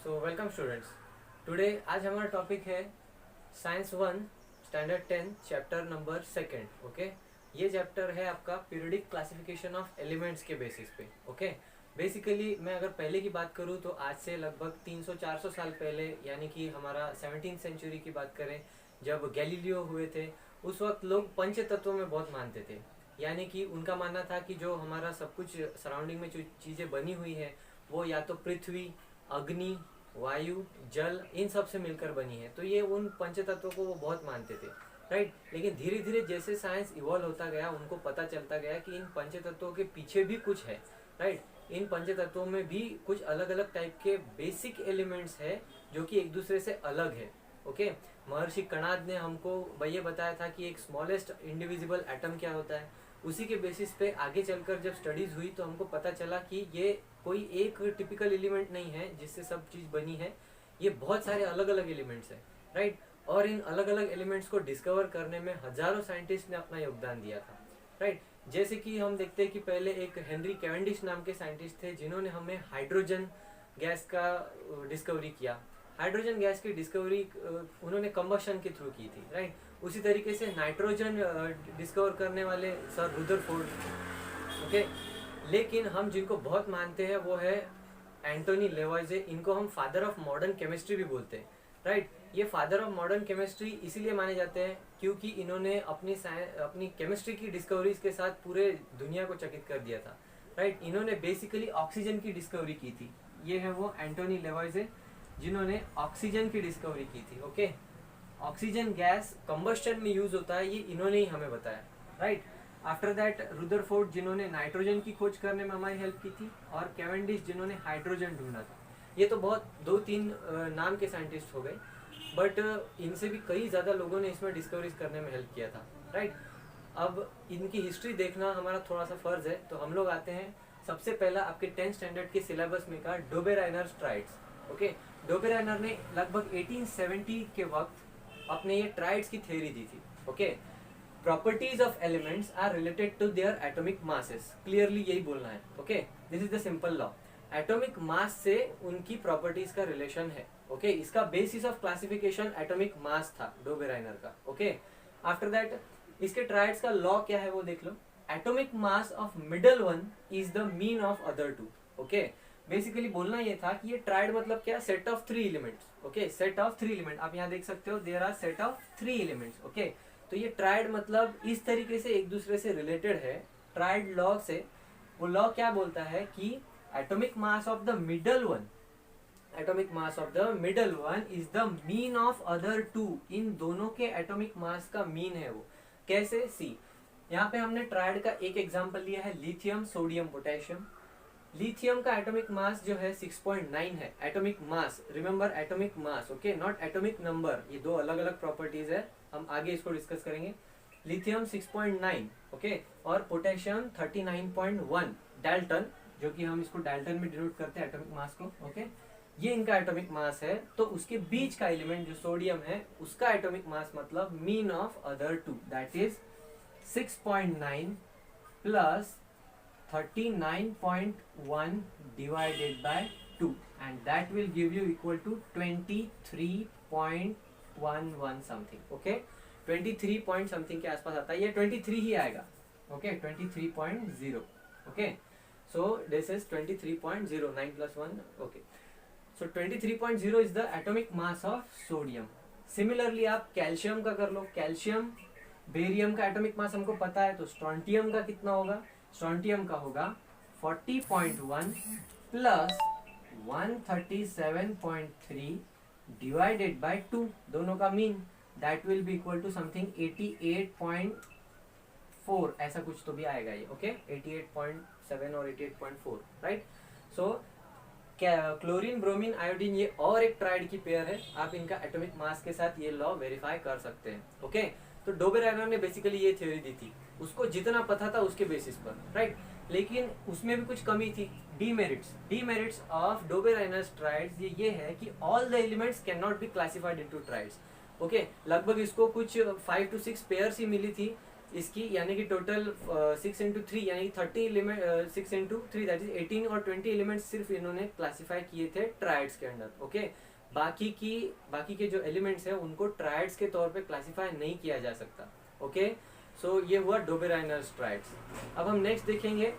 So welcome students. Today आज हमारा topic है science 1 standard 10 chapter number second. Okay, ये चैप्टर है आपका पीरियोडिक क्लासिफिकेशन ऑफ एलिमेंट्स के बेसिस पे। ओके, बेसिकली मैं अगर पहले की बात करूँ तो आज से लगभग 300-400 साल पहले, यानी कि हमारा 17th सेंचुरी की बात करें, जब गैलीलियो हुए थे, उस वक्त लोग पंच तत्वों में बहुत मानते थे। यानी कि उनका मानना था कि जो हमारा सब कुछ सराउंडिंग में जो चीज़ें बनी हुई है वो या तो पृथ्वी, अग्नि, वायु, जल, इन सब से मिलकर बनी है। तो ये उन पंच तत्वों को वो बहुत मानते थे, राइट। लेकिन धीरे धीरे जैसे साइंस इवॉल्व होता गया, उनको पता चलता गया कि इन पंच तत्वों के पीछे भी कुछ है, राइट। इन पंच तत्वों में भी कुछ अलग अलग टाइप के बेसिक एलिमेंट्स है जो कि एक दूसरे से अलग है। ओके, महर्षि कणाद ने हमको ये बताया था कि एक स्मॉलेस्ट इंडिविजिबल एटम क्या होता है। उसी के बेसिस पे आगे चलकर जब स्टडीज हुई तो हमको पता चला कि ये कोई एक टिपिकल एलिमेंट नहीं है जिससे सब चीज बनी है, ये बहुत सारे अलग अलग एलिमेंट्स हैं, राइट। और इन अलग अलग एलिमेंट्स को डिस्कवर करने में हजारों साइंटिस्ट ने अपना योगदान दिया था, राइट। जैसे कि हम देखते हैं कि पहले एक हेनरी कैवेंडिश नाम के साइंटिस्ट थे जिन्होंने हमें हाइड्रोजन गैस का डिस्कवरी किया। हाइड्रोजन गैस की डिस्कवरी उन्होंने कंबशन के थ्रू की थी, राइट। उसी तरीके से नाइट्रोजन डिस्कवर करने वाले सर रुदरफोर्ड। ओके, लेकिन हम जिनको बहुत मानते हैं वो है एंटोनी लेवॉइजे। इनको हम फादर ऑफ मॉडर्न केमिस्ट्री भी बोलते हैं, राइट। ये फादर ऑफ मॉडर्न केमिस्ट्री इसीलिए माने जाते हैं क्योंकि इन्होंने अपनी केमिस्ट्री की डिस्कवरीज के साथ पूरे दुनिया को चकित कर दिया था, राइट। इन्होंने बेसिकली ऑक्सीजन की डिस्कवरी की थी। ये है वो एंटोनी लेवॉइजे जिन्होंने ऑक्सीजन की डिस्कवरी की थी। ओके, ऑक्सीजन गैस कंबस्टन में यूज होता है, ये इन्होंने ही हमें बताया, राइट। आफ्टर दैट रुदरफोर्ड जिन्होंने नाइट्रोजन की खोज करने में हमारी हेल्प की थी, और कैवेंडिश जिन्होंने हाइड्रोजन ढूंढा था। ये तो बहुत 2-3 नाम के साइंटिस्ट हो गए, बट इनसे भी कई ज़्यादा लोगों ने इसमें डिस्कवरीज करने में हेल्प किया था, राइट। अब इनकी हिस्ट्री देखना हमारा थोड़ा सा फर्ज है, तो हम लोग आते हैं सबसे पहला आपके 10th स्टैंडर्ड के सिलेबस में का डोबेराइनर ट्राइड्स। ओके, डोबेराइनर ने लगभग 1870 के वक्त अपने ये ट्राइड्स की थ्योरी दी थी। Okay, properties of elements are related to their atomic masses, clearly यही बोलना है। Okay, this is the simple law. Atomic mass से उनकी प्रॉपर्टीज का रिलेशन है। ओके, इसका basis of classification atomic mass था डोबेराइनर का। ओके, आफ्टर दैट इसके ट्राइड्स का लॉ क्या है वो देख लो। Atomic mass of middle one is the mean of other two. Okay, basically बोलना ये था कि ये ट्राइड मतलब क्या, set of 3 elements. Okay, set of 3 element, आप यहाँ देख सकते हो there are set of 3 elements. Okay, तो ये ट्राइड मतलब इस तरीके से एक दूसरे से रिलेटेड है ट्राइड लॉ से। वो लॉ क्या बोलता है कि atomic mass of the middle one, atomic mass of the middle one is the mean of other two. इन दोनों के एटॉमिक मास का मीन है वो। कैसे, सी यहाँ पे हमने ट्राइड का एक एग्जांपल लिया है, लिथियम, सोडियम, पोटेशियम। लिथियम का एटॉमिक मास जो है 6.9 है। Atomic mass, remember atomic mass, okay, not atomic number. ये दो अलग अलग प्रॉपर्टीज है, हम आगे इसको डिस्कस करेंगे। लिथियम 6.9, ओके, और पोटेशियम 39.1 डाल्टन, जो कि हम इसको डाल्टन में डिनोट करते हैं एटॉमिक मास को। ओके, ये इनका एटॉमिक मास है। तो उसके बीच का एलिमेंट जो सोडियम है, उसका एटॉमिक मास मतलब mean of other two, that is 6.9 plus 39.1 divided by 2, and that will give you equal to 23.11 something. Okay, 23 point something के आसपास आता है, ये 23 ही आएगा। Okay, 23.0. Okay, so this is 23.0, 9 plus 1. Okay, so 23.0 is the atomic mass of sodium. Similarly आप calcium का कर लो। Calcium, barium का एटॉमिक मास हमको पता है, तो स्ट्रोंटियम का कितना होगा, स्ट्रोंटियम का होगा 40.1 प्लस 137.3 डिवाइडेड बाय 2, दोनों का mean, that will be equal to something 88.4, ऐसा कुछ तो भी आएगा ये। ओके, 88.7 और 88.4, right. So chlorine, bromine, iodine, ये और एक ट्राइड की पेयर है। आप इनका एटॉमिक मास के साथ ये लॉ वेरीफाई कर सकते हैं। ओके, तो डोबेराइनर ने बेसिकली ये थ्योरी दी थी, उसको जितना पता था उसके बेसिस पर, राइट। लेकिन उसमें भी कुछ कमी थी। डीमेरिट्स ऑफ डोबेराइनर्स ट्राइड्स ये है कि all the elements can not be classified into triads. Okay, लगभग इसको कुछ 5 to 6 पेयर्स ही मिली थी, इसकी यानी कि टोटल 6 इंटू 3 यानी कि 30 एलिमेंट 6 इंटू 3 दैट इज 18 और 20 एलिमेंट्स सिर्फ इन्होंने क्लासीफाई किए थे ट्राइड्स के अंडर। ओके, बाकी के जो एलिमेंट्स हैं उनको ट्राइड्स के तौर पे क्लासीफाई नहीं किया जा सकता। ओके, सो ये हुआ डोबेराइनर्स ट्राइड्स। अब हम नेक्स्ट देखेंगे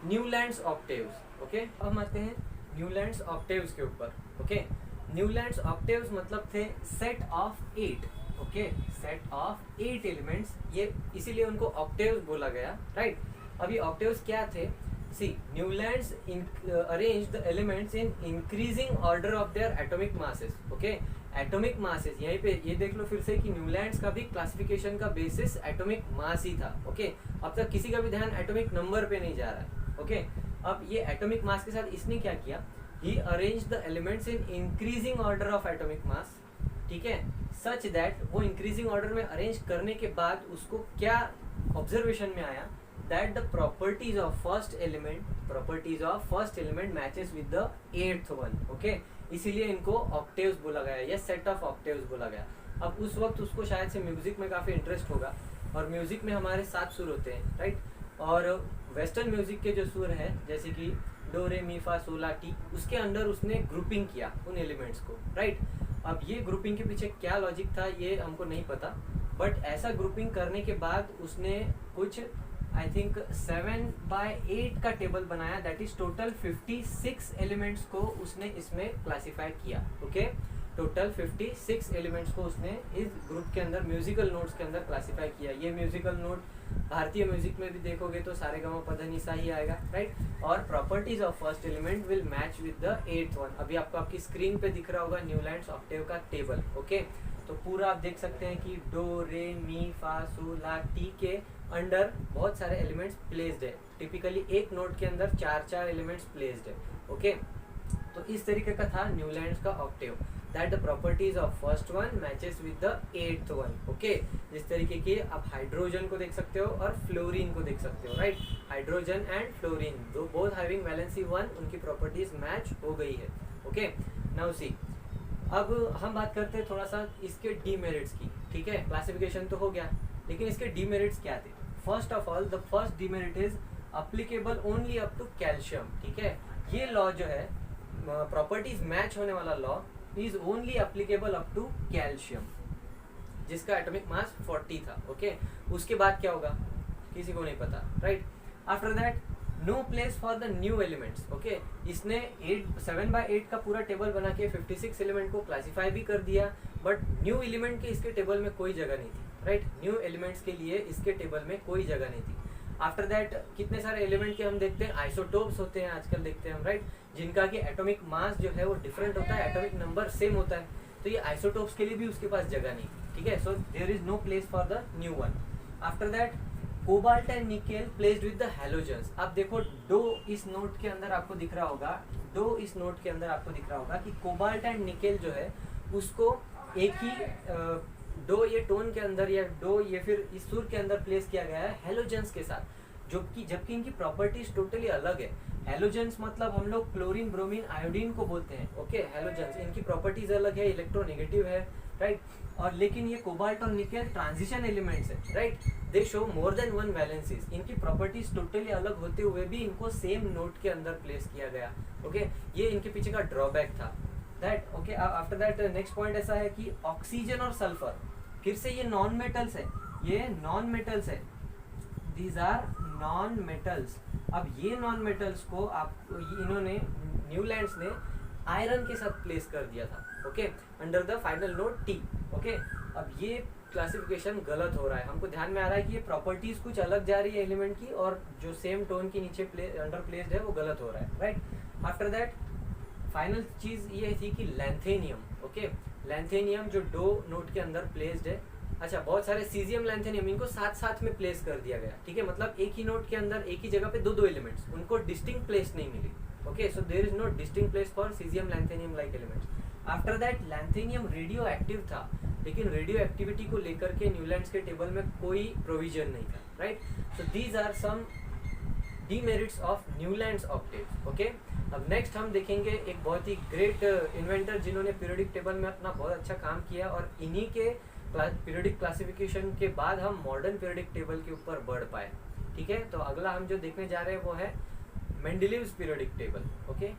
न्यूलैंड्स ऑक्टेव्स। ओके, अब हम आते हैं न्यूलैंड्स ऑक्टेव्स के ऊपर। ओके, न्यूलैंड्स ऑक्टेव्स मतलब थे set of 8। Okay, set of 8 elements, ये इसीलिए उनको ऑक्टेव्स बोला गया, राइट। अब ये ऑक्टेव्स क्या थे? See, Newlands arrange the elements in increasing order of their atomic masses. Okay, atomic masses, यहीं पे ये देख लो फिर से कि न्यूलैंड्स का भी क्लासिफिकेशन का बेसिस एटॉमिक मास ही था। ओके, अब तक किसी का भी ध्यान एटॉमिक नंबर पे नहीं जा रहा है। ओके, अब ये एटॉमिक मास के साथ इसने क्या किया? He arrange the elements in increasing order of atomic mass, ठीक है, सच दैट वो इंक्रीजिंग ऑर्डर में अरेंज करने के बाद उसको क्या ऑब्जर्वेशन में आया? That the properties of first element matches with the 8th one. Okay, इसीलिए इनको ऑक्टेव्स बोला गया या सेट ऑफ ऑक्टेव्स बोला गया। अब उस वक्त उसको शायद से म्यूजिक में काफी इंटरेस्ट होगा, और म्यूजिक में हमारे 7 सुर होते हैं, राइट। और वेस्टर्न म्यूजिक के जो सुर है जैसे कि डो रे मी फा सोल ला टी, उसके अंदर उसने ग्रुपिंग किया उन एलिमेंट्स को, राइट। अब ये ग्रुपिंग के पीछे क्या लॉजिक था ये हमको नहीं पता, बट ऐसा ग्रुपिंग करने के बाद उसने कुछ आई थिंक 7/8 का टेबल बनाया, दैट इज टोटल 56 एलिमेंट्स को उसने इसमें क्लासीफाई किया। ओके, टोटल 56 एलिमेंट्स को उसने इस ग्रुप के अंदर म्यूजिकल नोट्स के अंदर क्लासीफाई किया। ये म्यूजिकल नोट भारतीय म्यूजिक में भी देखोगे तो सारे गा मा पा धा नि सा ही आएगा, राइट। और properties of first element will match with the 8th one. अभी आपको आपकी स्क्रीन पे दिख रहा होगा न्यूलैंड्स ऑक्टेव का टेबल। ओके, तो पूरा आप देख सकते हैं कि डो रे मी फा सोल ला टी के अंडर बहुत सारे एलिमेंट्स प्लेस्ड है। टिपिकली एक नोट के अंदर 4 एलिमेंट्स प्लेस्ड है। ओके, तो इस तरीके का था न्यूलैंड्स का Octave, that the properties of first one matches with the 8th one. Okay, जिस तरीके की आप हाइड्रोजन को देख सकते हो और फ्लोरीन को देख सकते हो, राइट। हाइड्रोजन एंड फ्लोरीन दो बोथ हैविंग वैलेंसी 1, उनकी प्रॉपर्टीज मैच हो गई है। ओके, नाउ सी, अब हम बात करते हैं थोड़ा सा इसके डीमेरिट्स की, ठीक है। क्लासिफिकेशन तो हो गया, लेकिन इसके डीमेरिट्स क्या थे? First of all, the first demerit is applicable only up to calcium, ठीक है। ये लॉ जो है प्रॉपर्टीज मैच होने वाला law is only applicable up to calcium, जिसका एटॉमिक मास 40 था। ओके, उसके बाद क्या होगा किसी को नहीं पता, right. After that no place for the new elements. Okay, इसने 7/8 का पूरा टेबल बना के 56 एलिमेंट को क्लासीफाई भी कर दिया, बट न्यू एलिमेंट के इसके टेबल में कोई जगह नहीं थी, राइट। न्यू एलिमेंट्स के लिए इसके टेबल में कोई जगह नहीं थी। आफ्टर दैट कितने सारे एलिमेंट के हम देखते हैं, आइसोटोप्स होते हैं आजकल देखते हैं हम, राइट, जिनका कि एटॉमिक मास जो है वो डिफरेंट होता है, एटॉमिक नंबर सेम होता है। तो ये आइसोटोप्स के लिए भी उसके पास जगह नहीं, ठीक है। So there is no place for the new one. After that cobalt and nickel placed with the halogens. अब देखो डो इस नोट के अंदर आपको दिख रहा होगा, कि कोबाल्ट एंड निकेल जो है उसको एक ही डो ये टोन के अंदर या डो ये फिर इस सुर के अंदर प्लेस किया गया है हैलोजेंस के साथ, जबकि इनकी प्रॉपर्टीज टोटली अलग है। हैलोजेंस मतलब हम लोग क्लोरीन, ब्रोमीन, आयोडीन को बोलते हैं। ओके, हैलोजेंस इनकी प्रॉपर्टीज अलग है, इलेक्ट्रोनेगेटिव है, राइट। और लेकिन ये कोबाल्ट और निकेल ट्रांजिशन एलिमेंट्स है, राइट। दे शो मोर देन 1 वैलेंसीज। इनकी प्रॉपर्टीज टोटली अलग होते हुए भी इनको सेम नोट के अंदर प्लेस किया गया। ओके, ये इनके पीछे का ड्रॉबैक था, that. Okay, after that next point ऐसा है कि ऑक्सीजन और सल्फर, फिर से ये नॉन मेटल्स है, दीज आर नॉन मेटल्स। अब ये नॉन मेटल्स को इन्होंने न्यूलैंड्स ने आयरन के साथ प्लेस कर दिया था। Okay, under the final note T. Okay, अब ये क्लासिफिकेशन गलत हो रहा है, हमको ध्यान में आ रहा है कि ये प्रॉपर्टीज कुछ अलग जा रही है एलिमेंट की, और जो सेम टोन के नीचे अंडर प्लेस्ड है वो गलत हो रहा है, राइट। आफ्टर दैट फाइनल चीज ये थी कि लैंथेनियम। ओके, लैंथेनियम जो डो नोट के अंदर प्लेस्ड है, अच्छा बहुत सारे सीजियम, लैंथेनियम, इनको साथ साथ में प्लेस कर दिया गया, ठीक है। मतलब एक ही नोट के अंदर एक ही जगह पे दो एलिमेंट्स, उनको डिस्टिंक्ट प्लेस नहीं मिली। Okay, so there is no distinct place for caesium, lanthanum like elements. After that lanthanum radio active था, लेकिन रेडियो एक्टिविटी को लेकर के न्यूलैंड्स के टेबल में कोई प्रोविजन नहीं था, right. So these are some demerits of Newlands octave. Okay, अब नेक्स्ट हम देखेंगे एक बहुत ही ग्रेट इन्वेंटर जिन्होंने पीरियोडिक टेबल में अपना बहुत अच्छा काम किया, और इन्हीं के पीरियडिक क्लासिफिकेशन के बाद हम मॉडर्न पीरियडिक टेबल के ऊपर बढ़ पाए। ठीक है, तो अगला हम जो देखने जा रहे हैं वो है मेंडलीव्स पीरियडिक टेबल। ओके,